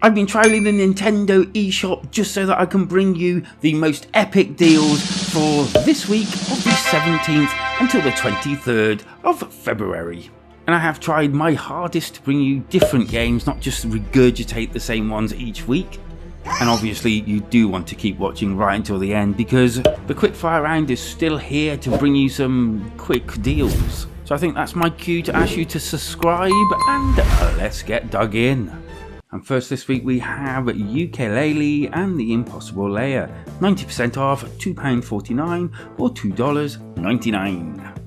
I've been trialing the Nintendo eShop just so that I can bring you the most epic deals for this week of the 17th until the 23rd of February. And I have tried my hardest to bring you different games, not just regurgitate the same ones each week. And obviously you do want to keep watching right until the end because the quickfire round is still here to bring you some quick deals. So I think that's my cue to ask you to subscribe and let's get dug in. And first this week we have Ukulele and the Impossible Layer, 90% off, £2.49 or $2.99.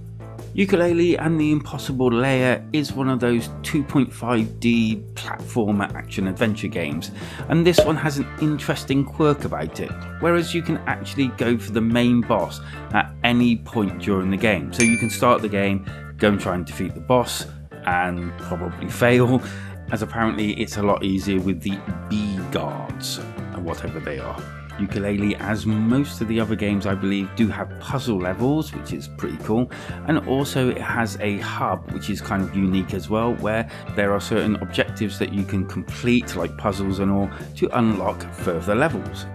Ukulele and the Impossible Layer is one of those 2.5D platformer action adventure games, and this one has an interesting quirk about it, whereas you can actually go for the main boss at any point during the game. So you can start the game, go and try and defeat the boss, and probably fail, as apparently it's a lot easier with the B guards, or whatever they are. Ukulele, as most of the other games I believe, do have puzzle levels, which is pretty cool, and also it has a hub which is kind of unique as well, where there are certain objectives that you can complete, like puzzles and all, to unlock further levels.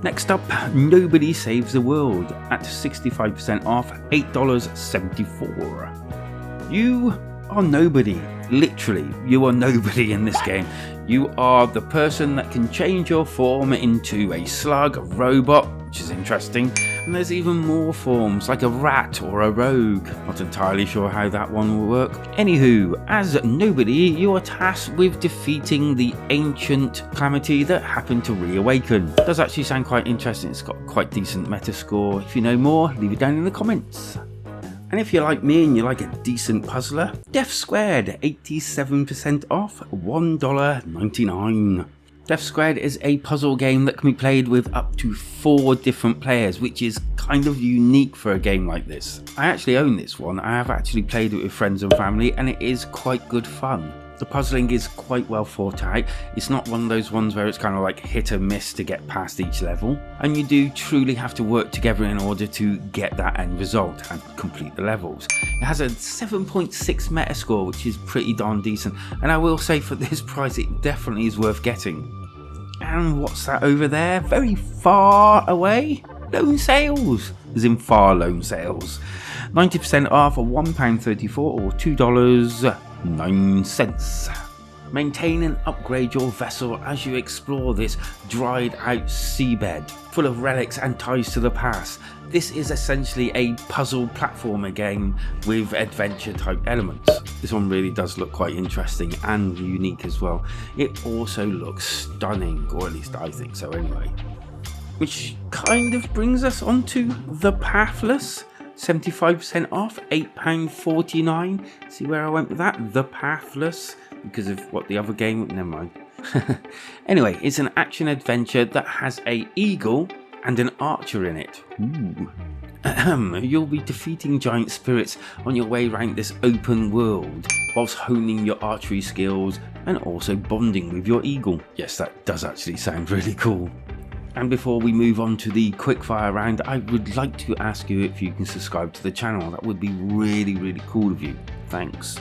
Next up, Nobody Saves the World at 65% off, $8.74. You are nobody. Literally, you are nobody in this game. You are the person that can change your form into a slug, a robot, which is interesting, and there's even more forms like a rat or a rogue. Not entirely sure how that one will work. Anywho, as nobody, you are tasked with defeating the ancient calamity that happened to reawaken. It does actually sound quite interesting. It's got quite decent meta score. If you know more, leave it down in the comments. And if you're like me and you like a decent puzzler, Death Squared, 87% off, $1.99. Death Squared is a puzzle game that can be played with up to 4 different players, which is kind of unique for a game like this. I actually own this one. I have actually played it with friends and family, and it is quite good fun. The puzzling is quite well thought out. It's not one of those ones where it's kind of like hit or miss to get past each level, and you do truly have to work together in order to get that end result and complete the levels. It has a 7.6 Metascore, which is pretty darn decent, and I will say for this price it definitely is worth getting. And what's that over there? Very far away? Lone Sales, as in far Lone Sales. 90% off, £1.34 or $2.09. Maintain and upgrade your vessel as you explore this dried out seabed full of relics and ties to the past. This is essentially a puzzle platformer game with adventure type elements. This one really does look quite interesting and unique as well. It also looks stunning, or at least I think so anyway. Which kind of brings us onto The Pathless. 75% off, £8.49. See where I went with that? The Pathless, because of what the other game, never mind. Anyway, it's an action adventure that has a eagle and an archer in it. Ooh. You'll be defeating giant spirits on your way around this open world, whilst honing your archery skills and also bonding with your eagle. Yes, that does actually sound really cool. And before we move on to the quickfire round, I would like to ask you if you can subscribe to the channel. That would be really cool of you. Thanks.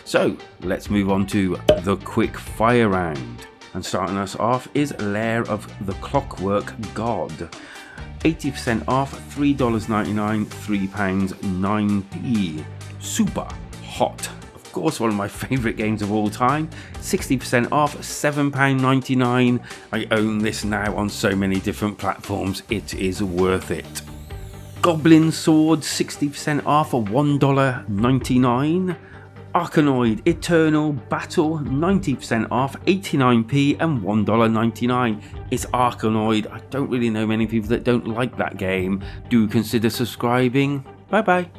So let's move on to the quickfire round. And starting us off is Lair of the Clockwork God. 80% off, $3.99, £3.09. Super hot. Of course, one of my favourite games of all time. 60% off, £7.99. I own this now on so many different platforms. It is worth it. Goblin Sword, 60% off for $1.99. Arkanoid Eternal Battle, 90% off, 89p and $1.99. It's Arkanoid. I don't really know many people that don't like that game. Do consider subscribing. Bye bye.